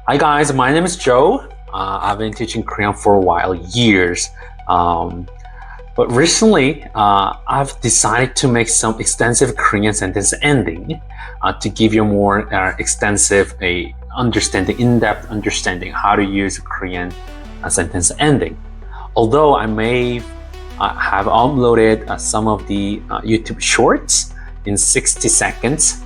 Hi guys, my name is Joe. I've been teaching Korean for a while, years. But recently, I've decided to make some extensive Korean sentence ending to give you more extensive understanding, in-depth understanding how to use Korean sentence ending. Although I may have uploaded some of the YouTube shorts in 60 seconds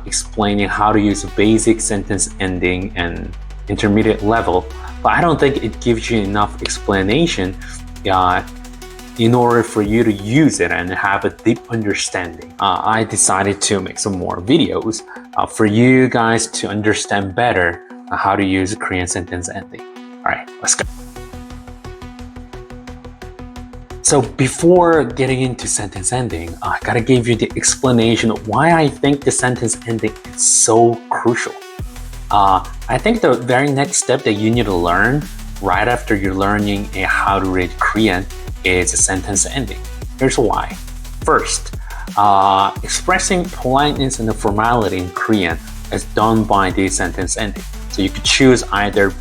explaining how to use basic sentence ending and intermediate level, but I don't think it gives you enough explanation in order for you to use it and have a deep understanding. I decided to make some more videos for you guys to understand better how to use Korean sentence ending. All right, let's go. So before getting into sentence ending, I gotta give you the explanation of why I think the sentence ending is so crucial. I think the very next step that you need to learn right after you're learning how to read Korean is a sentence ending. Here's why. First, expressing politeness and the formality in Korean is done by the sentence ending. So you could choose either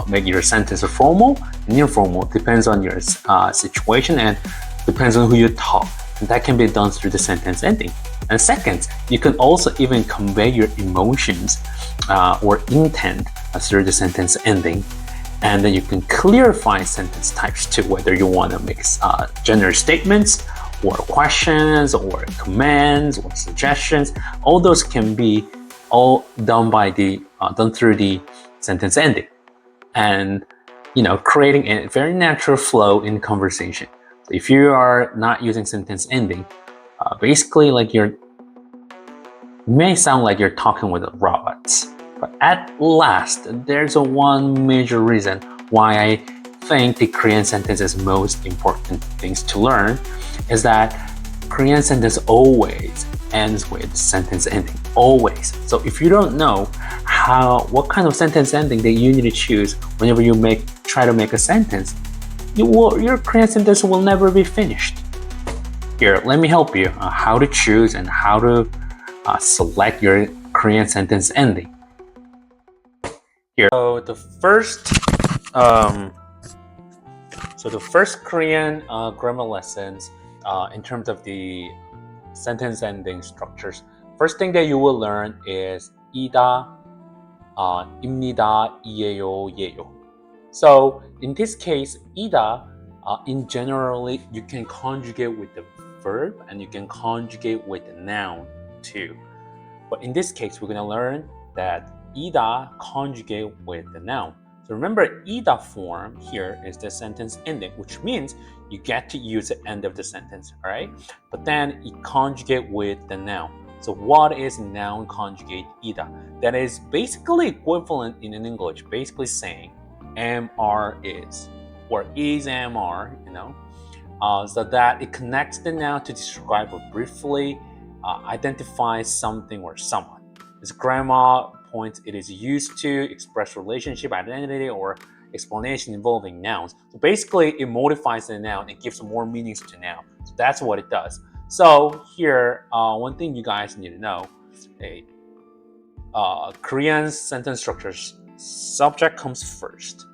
make your sentence formal and informal, depends on your situation and depends on who you talk. And that can be done through the sentence ending. And second, you can also even convey your emotions or intent through the sentence ending. And then you can clarify sentence types too, whether you want to make general statements or questions or commands or suggestions. All those can be all done through the sentence ending, and creating a very natural flow in conversation. So if you are not using sentence ending, basically you may sound like you're talking with robots. But at last, there's one major reason why I think the Korean sentence is most important things to learn is that Korean sentence always ends with sentence ending, always. So if you don't know what kind of sentence ending that you need to choose whenever you try to make a sentence, your Korean sentence will never be finished. Here, let me help you how to choose and how to select your Korean sentence ending. Here, so the first Korean grammar lessons in terms of the sentence ending structures. First thing that you will learn is 이다, 입니다, 이에요, 예요. So in this case, 이다, in generally you can conjugate with the verb and you can conjugate with the noun too. But in this case, we're going to learn that 이다 conjugate with the noun. So remember, 이다 form here is the sentence ending, which means you get to use the end of the sentence, all right? But then it conjugate with the noun. So what is noun conjugate 이다? That is basically equivalent in English, basically saying MR is, or is MR, so that it connects the noun to describe or briefly identify something or someone. This grammar point, it is used to express relationship, identity, or explanation involving nouns. So basically, it modifies the noun and gives more meanings to noun. So that's what it does. So here, one thing you guys need to know: Korean sentence structures, subject comes first,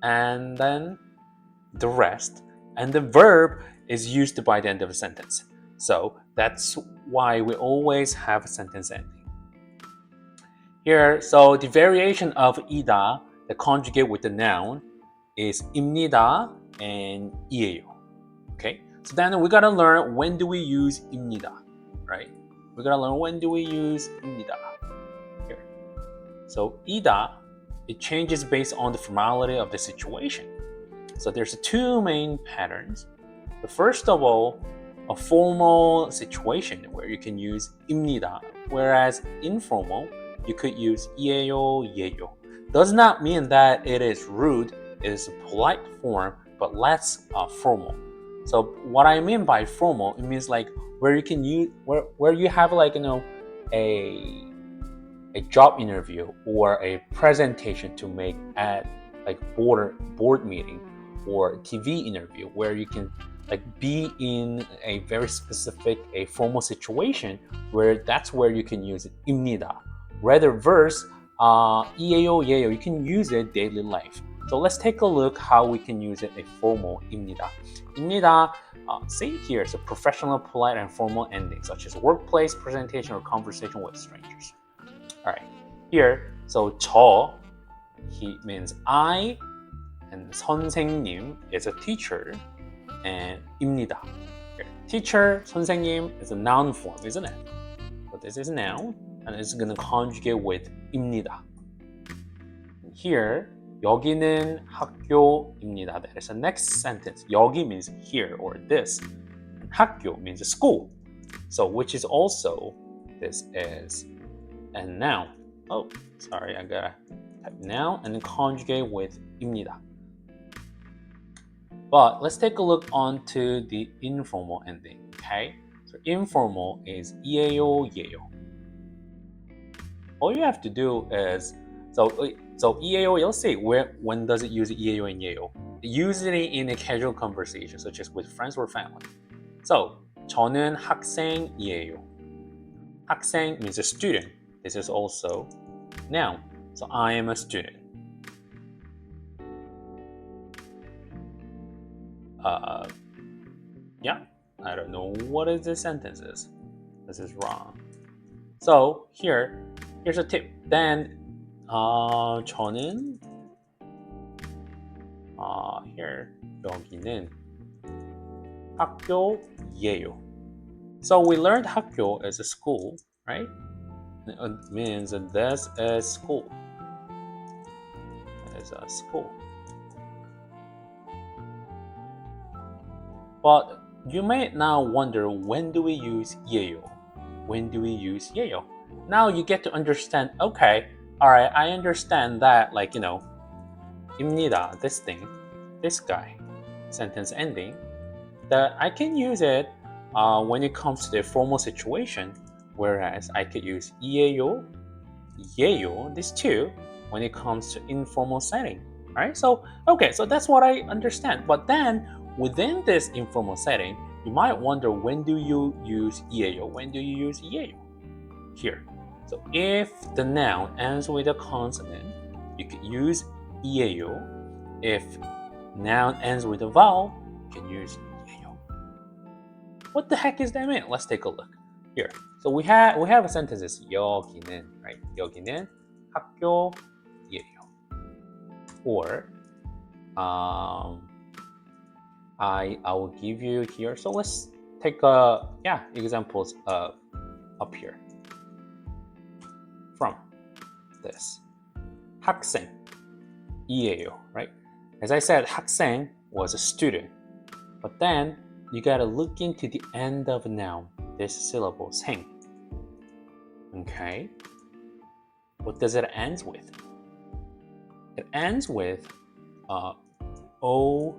and then the rest, and the verb is used by the end of the sentence. So that's why we always have a sentence ending. Here, so the variation of 이다, the conjugate with the noun, is 입니다 and 이에요. Okay, so then we gotta learn when do we use 입니다, right? We gotta learn when do we use 입니다. Here, so 이다, it changes based on the formality of the situation. So there's two main patterns. The first of all, a formal situation where you can use 입니다, whereas informal, you could use 이에요, 예요. Does not mean that it is rude, it is a polite form, but less formal. So what I mean by formal, it means like where you can use, where you have a job interview or a presentation to make at board meeting or TV interview, where you can be in a very specific, a formal situation where that's where you can use 입니다. Rather verse, 이에요, 예요, you can use it daily life. So let's take a look how we can use it a formal입니다. 입니다, say it here, so professional, polite, and formal endings such as workplace, presentation, or conversation with strangers. Alright, here, so 저, he means I, and 선생님 is a teacher, and 입니다. Here, teacher, 선생님 is a noun form, isn't it? So this is noun, and it's going to conjugate with 입니다. Here, 여기는 학교입니다. That is the next sentence. 여기 means here or this. 학교 means school. So which is also, this is a noun. Oh, sorry, I gotta type noun and conjugate with 입니다. But let's take a look onto the informal ending, okay? So informal is 이에요, 예요. All you have to do is, so 이에요, you'll see when does it use 이에요 and 예요? Usually in a casual conversation, such as with friends or family. So 저는 학생이에요. 학생 means a student. This is also noun. So I am a student. Yeah, I don't know what is this sentence is. This is wrong. So here's a tip. Then 저는 here 여기는 학교예요. So we learned 학교 as a school, right? It means that this is school. It is a school. But you may now wonder, when do we use 예요? When do we use 예요? Now you get to understand, okay, all right, I understand that, like, you know, 입니다, this thing, this guy, sentence ending, that I can use it when it comes to the formal situation, whereas I could use 이에요, 예요, these two, when it comes to informal setting, right? So, okay, so that's what I understand. But then, within this informal setting, you might wonder, when do you use 이에요? When do you use 예요? Here. So if the noun ends with a consonant, you can use 이에요. If noun ends with a vowel, you can use 예요. What the heck does that mean? Let's take a look. Here. So we have a sentences 여기는, right? 여기는 학교예요. Or I will give you here. So let's take examples up here from this. 학생이에요, right? As I said, 학생 was a student, but then you gotta look into the end of a noun. This syllable, 생. Okay. What does it end with? It ends with o,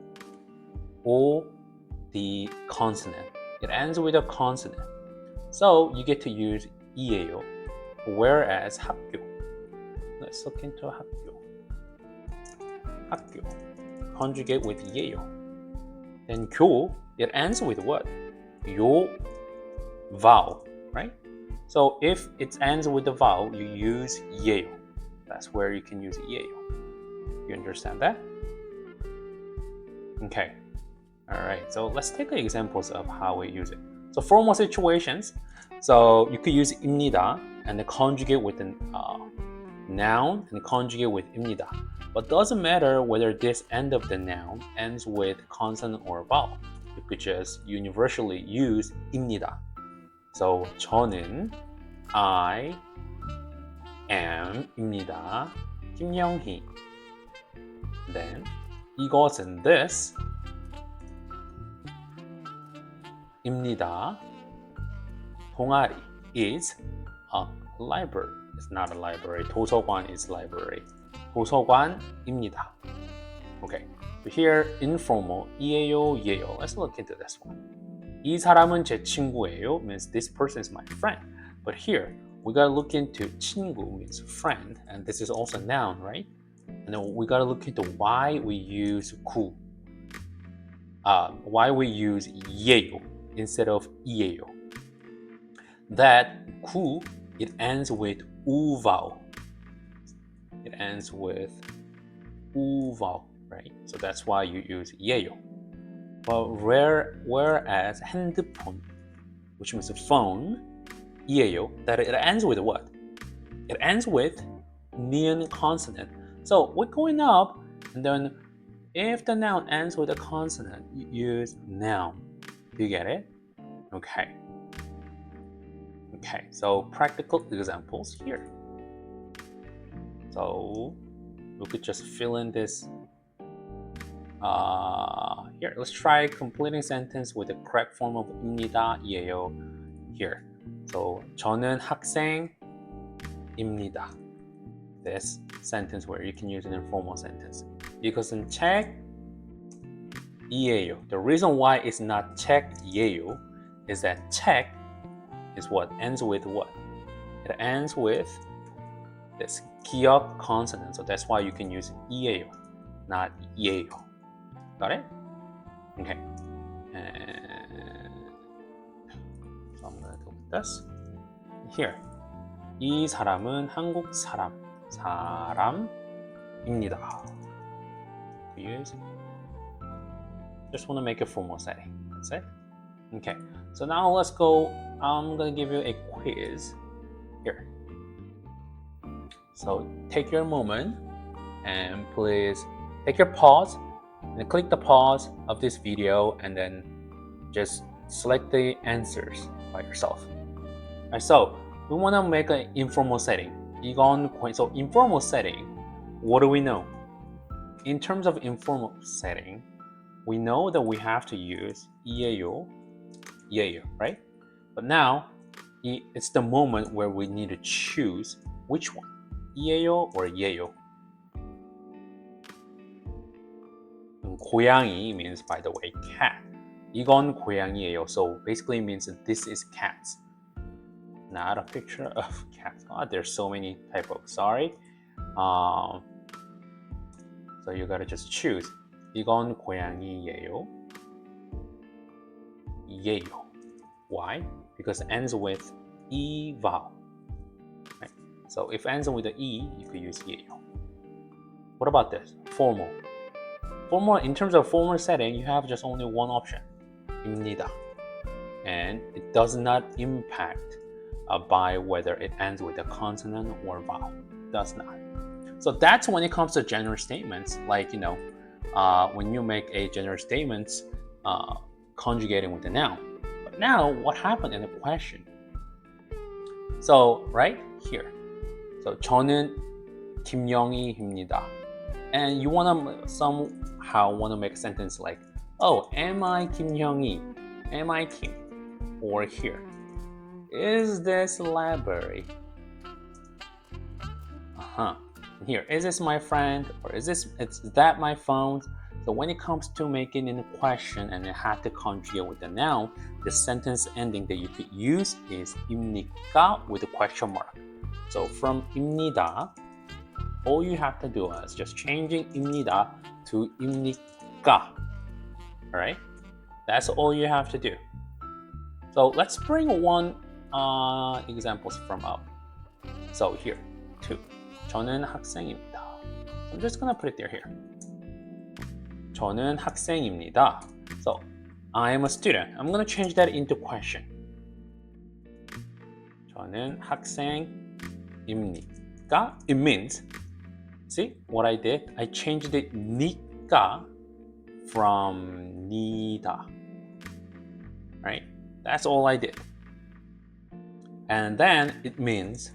the consonant. It ends with a consonant. So you get to use 이에요. Whereas 학교. Let's look into 학교. 학교. Conjugate with 예요. Then 교, it ends with what? 요, vowel, right? So if it ends with the vowel, you use 예요. That's where you can use 예요. You understand that? Okay. Alright, so let's take examples of how we use it. So formal situations, so you could use 입니다 and then conjugate with a noun and conjugate with 입니다. But doesn't matter whether this end of the noun ends with consonant or vowel. You could just universally use 입니다. So 저는 I am입니다. 김영희. Then 이것은 this 입니다. 동아리 is a library. It's not a library. 도서관 is library. 도서관입니다. Okay. So here informal 이에요, 예요. Let's look into this one. 이 사람은 제 친구예요 means this person is my friend. But here we gotta look into 친구 means friend, and this is also a noun, right? And then we gotta look into why we use 구. Why we use 예요 instead of 이에요. That 구, it ends with u vowel. it ends with u vowel, right? So that's why you use 예요. But whereas 핸드폰, which means a phone, 예요, that it ends with what? It ends with nian consonant. So we're going up, and then if the noun ends with a consonant, you use noun. Do you get it? Okay. Okay, so practical examples here. So we could just fill in this. Here, let's try completing sentence with the correct form of 입니다, 예요. Here. So 저는 학생입니다. This sentence where you can use an informal sentence. 이것은 책이에요. The reason why it's not 책이에요 is that 책 is what ends with what? It ends with this 기역 consonant. So that's why you can use 이에요, not 예요. Got it? Okay. So I'm gonna go with this. Here. 이 사람은 한국 사람입니다. Use. Just want to make a formal setting. That's it. Okay. So now let's go. I'm gonna give you a quiz here. So take your moment and please take your pause and click the pause of this video and then just select the answers by yourself. Alright, so we want to make an informal setting. So informal setting, what do we know? In terms of informal setting, we know that we have to use 예요, right? But now it's the moment where we need to choose which one, 예요 or 예요. 고양이 means, by the way, cat. 이건 고양이에요. So basically it means that this is cats. Not a picture of cats. Oh, there's so many typos. Sorry. So you gotta just choose. 이건 고양이예요. 예요. Why? Because it ends with e vowel. Right? So if it ends with the e, you could use 예요. What about this? Formal. Formal, in terms of formal setting, you have just only one option, 입니다. And it does not impact by whether it ends with a consonant or vowel. It does not. So that's when it comes to general statements, like, when you make a general statement conjugating with a noun. But now, what happened in the question? So, right here. So, 저는 김영희입니다. And you somehow want to make a sentence like, oh, am I Kim Young-hee? Am I Kim? Or here, is this library? Here, is this my friend? Or is that my phone? So when it comes to making a question and you have to conjugate with the noun, the sentence ending that you could use is 입니까 with a question mark. So from 입니다, all you have to do is just changing 입니다 to 입니까. Alright? That's all you have to do. So let's bring one examples from up. So here, 2. 저는 학생입니다. I'm just gonna put it there here. 저는 학생입니다. So I am a student. I'm gonna change that into question. 저는 학생입니까? It means, see what I did? I changed it 니까 from 니다. Right? That's all I did. And then it means,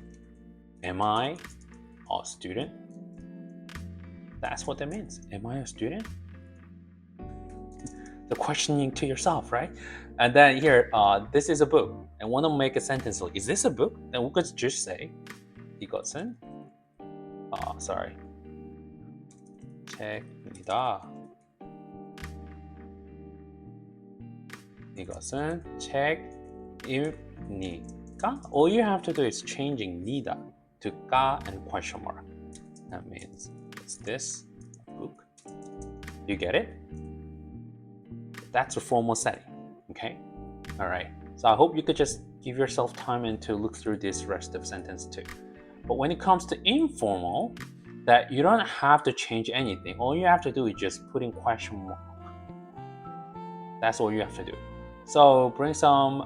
am I a student? That's what that means. Am I a student? The questioning to yourself, right? And then here, this is a book. I want to make a sentence like, is this a book? Then we could just say, 이것은, 책입니다. 이것은 책입니까? All you have to do is changing 니다 to 까 and question mark. That means, is this a book? You get it? That's a formal setting, okay? All right, so I hope you could just give yourself time and to look through this rest of sentence too. But when it comes to informal, that you don't have to change anything. All you have to do is just put in question mark. That's all you have to do. So bring some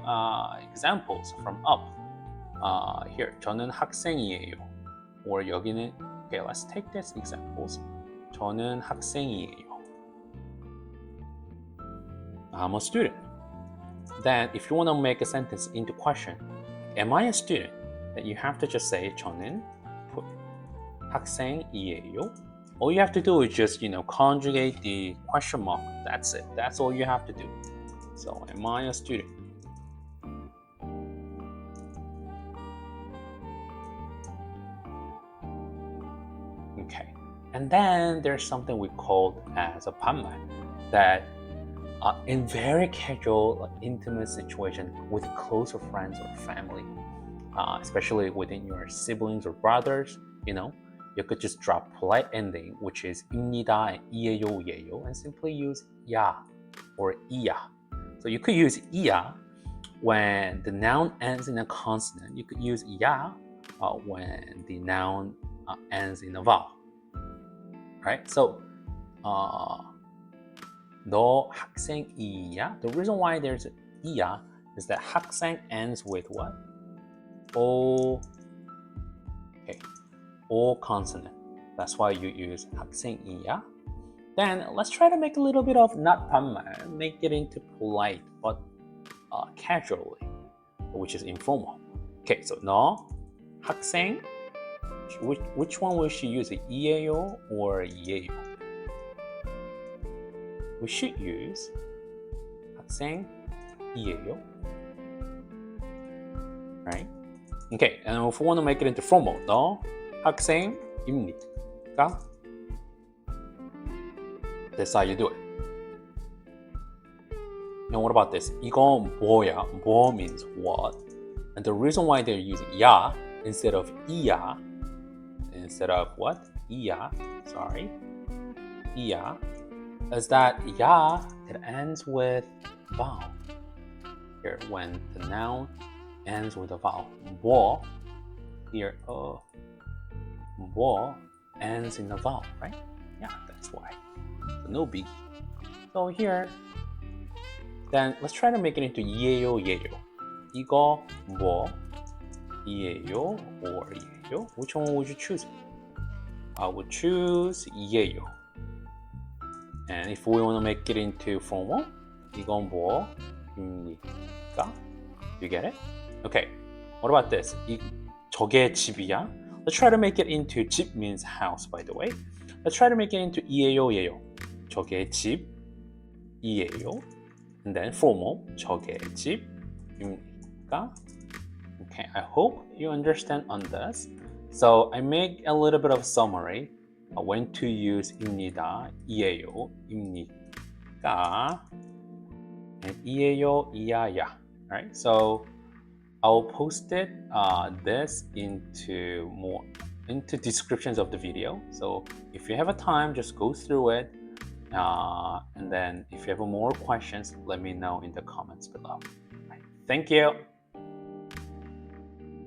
examples from up. Here, 저는 학생이에요. Or 여기는, okay, let's take these examples. 저는 학생이에요. I'm a student. Then, if you want to make a sentence into question, am I a student? Then you have to just say 저는 put 학생이에요. All you have to do is just, conjugate the question mark. That's it. That's all you have to do. So, am I a student? Okay. And then there's something we call as a 반말 that in very casual, intimate situation with closer friends or family, especially within your siblings or brothers, you could just drop polite ending, which is 입니다 and 이에요, 예요, and simply use 야 or 이야. So you could use 이야 when the noun ends in a consonant. You could use 야 when the noun ends in a vowel. Right? So, 너 학생이야? The reason why there's 이야 is that 학생 ends with what? O. Okay. O consonant. That's why you use 학생이야. Then let's try to make a little bit of not 반말, make it into polite but casually, which is informal. Okay, so 너 학생. Which one will she use? 이에요 or 예요? We should use 학생이에요. Right? Okay, and if we want to make it into formal, 너 학생입니까? That's how you do it. Now what about this? 이거 뭐야? 뭐 means what? And the reason why they're using 야 instead of 이야, instead of what? 이야, sorry. 이야 is that 야, it ends with vowel. Here, when the noun ends with a vowel. 뭐, here, 뭐 ends in a vowel, right? Yeah, that's why. So no biggie. So here, then let's try to make it into 이에요, 예요. 이거 뭐, 이에요 or 예요? Which one would you choose? I would choose 이에요. And if we want to make it into formal, 이건 뭐입니까? You get it? Okay. What about this? 저게 집이야? Let's try to make it into 집 means house, by the way. Let's try to make it into 이에요, 예요. 저게 집이에요. And then formal, 저게 집입니까? Okay, I hope you understand on this. So I make a little bit of summary when to use 입니다, 이에요, 입니까, and 이에요, 이야야. Right? So I'll post it this into descriptions of the video. So if you have a time, just go through it. And then if you have more questions, let me know in the comments below. Right. Thank you.